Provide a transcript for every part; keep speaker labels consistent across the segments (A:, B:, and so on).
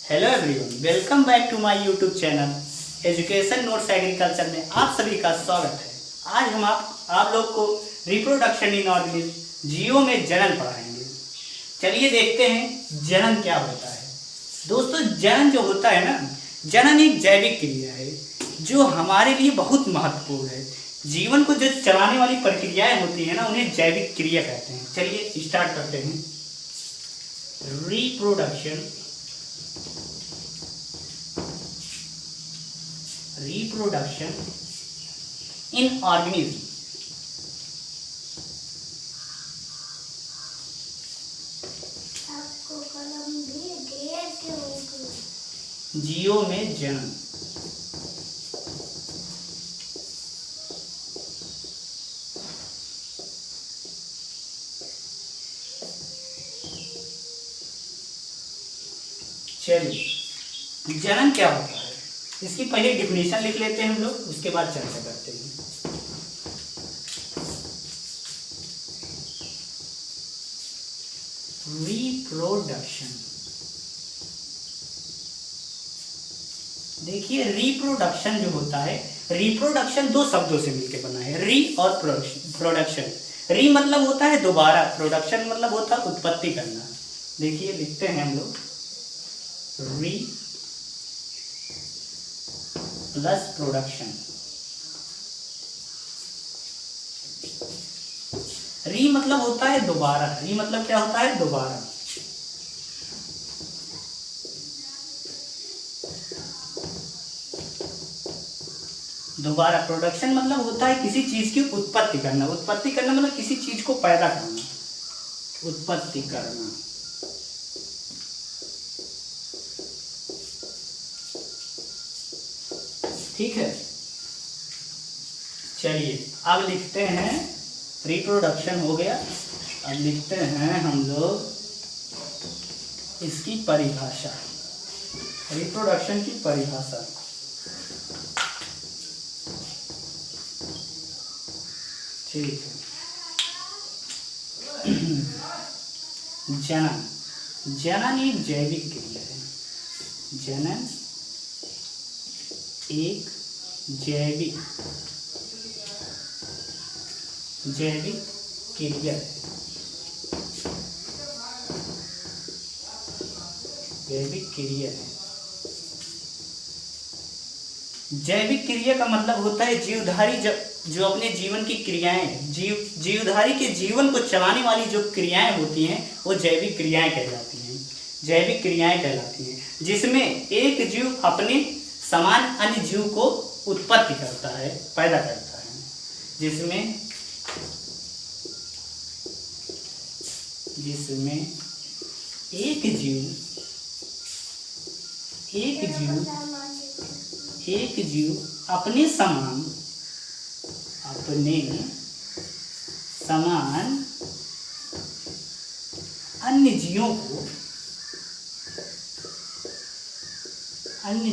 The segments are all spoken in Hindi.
A: Hello everyone, welcome back to my YouTube channel education notes agriculture में आप सभी का स्वागत है। आज हम आप लोग को रिप्रोडक्शन इन ऑर्गेनिज्म जीओ में जनन पढ़ाएंगे। चलिए देखते हैं जनन क्या होता है। दोस्तों, जनन जो होता है ना, जनन एक जैविक क्रिया है जो हमारे लिए बहुत महत्वपूर्ण है। जीवन को जो चलाने वाली प्रक्रियाएं होती है ना, उन्हें जैविक क्रिया कहते हैं। चलिए स्टार्ट करते हैं। Reproduction in organism. जीओ में जनन। चलिए, जनन क्या होता है इसकी पहले डिफिनेशन लिख लेते हैं हम लोग, उसके बाद चर्चा करते हैं। रिप्रोडक्शन, देखिए रिप्रोडक्शन जो होता है, रिप्रोडक्शन दो शब्दों से मिलकर बना है, री और प्रोडक्शन। री मतलब होता है दोबारा, प्रोडक्शन मतलब होता है उत्पत्ति करना। देखिए लिखते हैं हम लोग, री प्लस प्रोडक्शन। री मतलब होता है दोबारा, री मतलब क्या होता है दोबारा। दोबारा प्रोडक्शन मतलब होता है किसी चीज की उत्पत्ति करना। उत्पत्ति करना मतलब किसी चीज को पैदा करना, उत्पत्ति करना। ठीक है, चलिए अब लिखते हैं, रिप्रोडक्शन हो गया। अब लिखते हैं हम लोग इसकी परिभाषा, रिप्रोडक्शन की परिभाषा। ठीक है। जनन, जनन एक जैविक क्रिया है। जनन एक जैविक क्रिया है। जैविक क्रिया है। जैविक क्रिया का मतलब होता है जीवधारी जो अपने जीवन की क्रियाएं, जीवधारी के जीवन को चलाने वाली जो क्रियाएं होती हैं वो जैविक क्रियाएं कहलाती हैं। जैविक क्रियाएं कहलाती हैं जिसमें एक जीव अपने समान अन्य जीव को उत्पत्ति करता है, पैदा करता है। जिसमें एक जीव अपने समान अन्य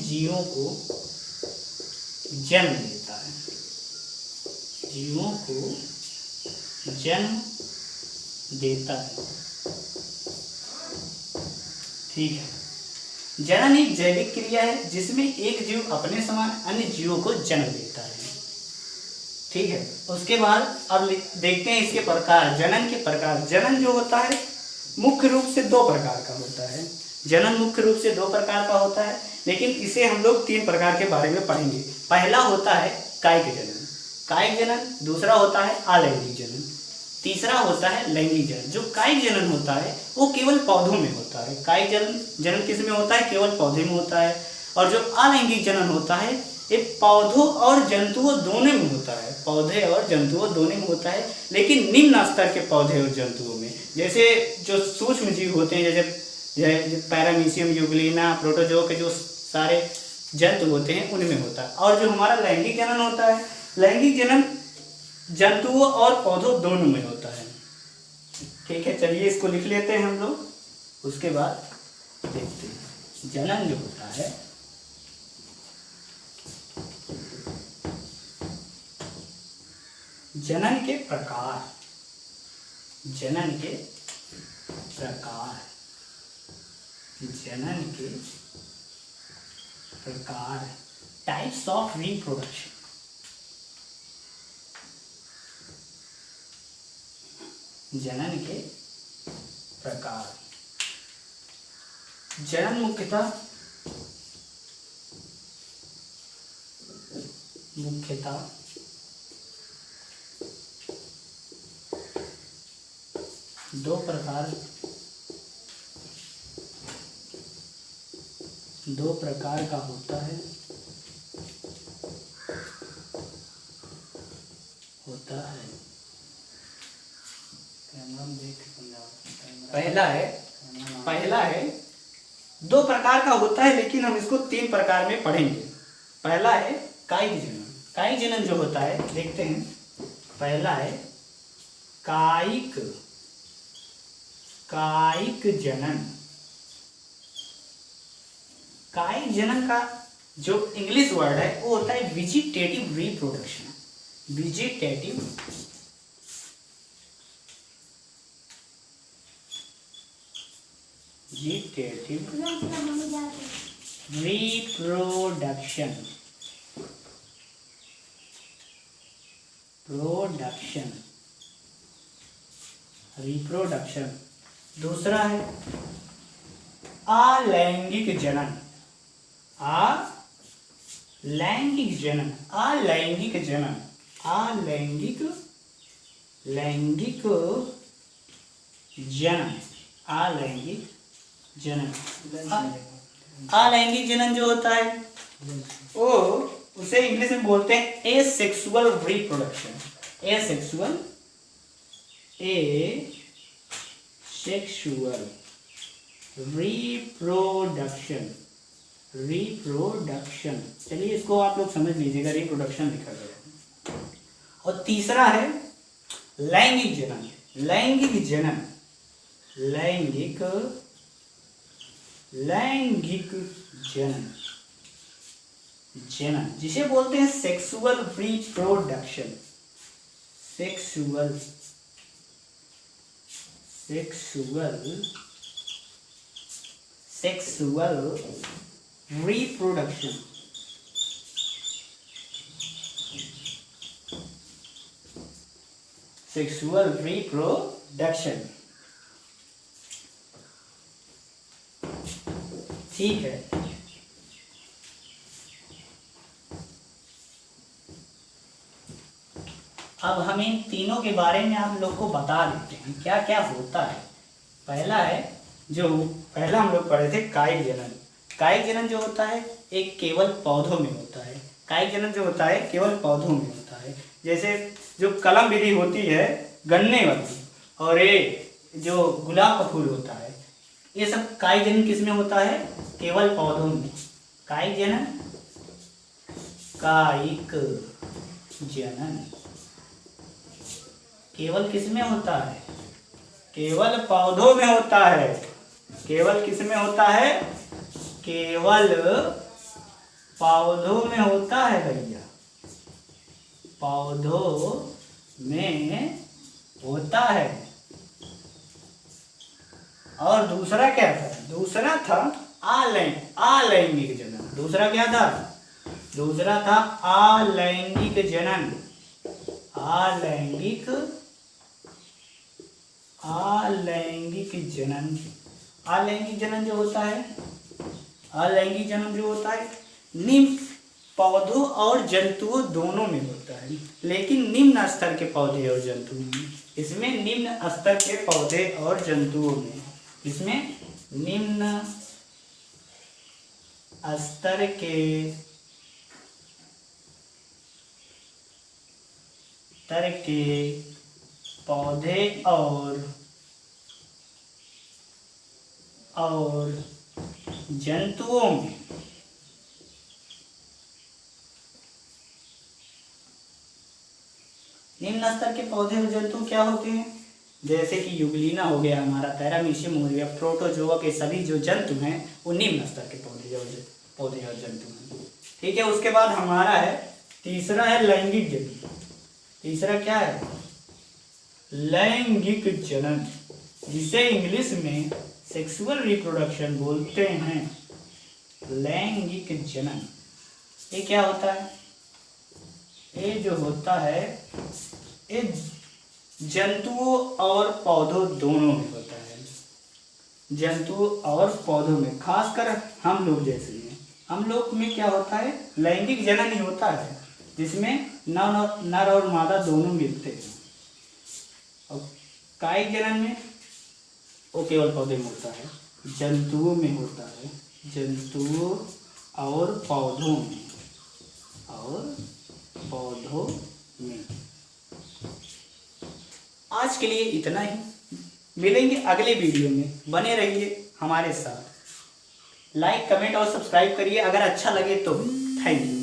A: जीवों को जन्म देता है। जीवों को जन्म देता है। ठीक है। जनन एक जैविक क्रिया है जिसमें एक जीव अपने समान अन्य जीवों को जन्म देता है। ठीक है। उसके बाद अब देखते हैं इसके प्रकार, जनन के प्रकार। जनन जो होता है मुख्य रूप से दो प्रकार का होता है। जनन मुख्य रूप से दो प्रकार का होता है, लेकिन इसे हम लोग तीन प्रकार के बारे में पढ़ेंगे। पहला होता है कायिक जनन, दूसरा होता है अलैंगिक जनन, तीसरा होता है लैंगिक जनन। जो कायिक जनन होता है वो केवल पौधों में होता है। कायिक जनन किस में होता है? केवल पौधे में होता है। और जो अलैंगिक जनन होता है ये पौधों और जंतुओं दोनों में होता है। पौधे और जंतुओं दोनों में होता है, लेकिन निम्न स्तर के पौधे और जंतुओं में। जैसे जो सूक्ष्म जीव होते हैं, जैसे पैरामीशियम, यूग्लिना, प्रोटोजोआ के जो सारे जंतु होते हैं उनमें होता है। और जो हमारा लैंगिक जनन होता है, लैंगिक जनन जंतुओं और पौधों दोनों में होता है। ठीक है, चलिए इसको लिख लेते हैं हम लोग, उसके बाद देखते हैं। जनन जो होता है, जनन के प्रकार, जनन के प्रकार। जनन के प्रकार, टाइप्स ऑफ रिप्रोडक्शन। जनन के प्रकार, जनन मुख्यतः दो प्रकार का होता है। पहला है दो प्रकार का होता है, लेकिन हम इसको तीन प्रकार में पढ़ेंगे। पहला है कायिक जनन। कायिक जनन जो होता है, देखते हैं। पहला है कायिक जनन। कायिक जनन का जो इंग्लिश वर्ड है वो होता है वेजिटेटिव रिप्रोडक्शन। Vegetative reproduction. दूसरा है अलैंगिक जनन। अलैंगिक जनन जो होता है वो उसे इंग्लिश में बोलते हैं एसेक्सुअल रिप्रोडक्शन। Asexual reproduction. चलिए इसको आप लोग समझ लीजिएगा, रिप्रोडक्शन लिखा गया। और तीसरा है लैंगिक जनन जिसे बोलते हैं sexual reproduction. Sexual reproduction. Sexual reproduction. ठीक है। अब हम इन तीनों के बारे में आप लोग को बता देते हैं क्या क्या होता है। पहला हम लोग पढ़े थे कायिक जनन। कायिक जनन जो होता है एक केवल पौधों में होता है। कायिक जनन जो होता है केवल पौधों में होता है। जैसे जो कलम विधि होती है गन्ने वाली, और ये जो गुलाब का फूल होता है, ये सब कायिक जनन किस में होता है? केवल पौधों में। कायिक जनन केवल किस में होता है? केवल पौधों में होता है। केवल किस में होता है? केवल पौधों में होता है भैया, पौधों में होता है। और दूसरा क्या था? दूसरा था अलैंगिक जनन। दूसरा क्या था? दूसरा था अलैंगिक जनन। अलैंगिक जनन जो होता है, अलैंगिक जनन जो होता है निम्न पौधों और जंतुओं दोनों में होता है, लेकिन निम्न स्तर के पौधे और जंतुओं में। इसमें निम्न स्तर के पौधे और जंतुओं में, इसमें निम्न स्तर के पौधे और जंतुओं में निम्न स्तर के पौधे और जंतु क्या होते हैं? जैसे कि युगलीना हो गया हमारा, पैरामीशियम हो गया, प्रोटोजोआ के सभी जो जंतु हैं वो निम्न स्तर के पौधे और जंतु हैं। ठीक है। उसके बाद हमारा है तीसरा है लैंगिक जनन। तीसरा क्या है? लैंगिक जनन। जिसे इंग्लिश में सेक्सुअल रिप्रोडक्शन बोलते हैं, लैंगिक जनन। ये क्या होता है? ये जो होता है ये जंतुओं और पौधों दोनों में होता है। जंतुओं और पौधों में, खासकर हम लोग जैसे हैं, हम लोग में क्या होता है? लैंगिक जनन ही होता है, जिसमें नर और मादा दोनों मिलते हैं। और कायिक जनन में वो केवल पौधे में होता है, जंतुओं में होता है, जंतुओं और पौधों में, और पौधों में। आज के लिए इतना ही, मिलेंगे अगले वीडियो में, बने रहिए हमारे साथ। लाइक, कमेंट और सब्सक्राइब करिए अगर अच्छा लगे तो। Thank you.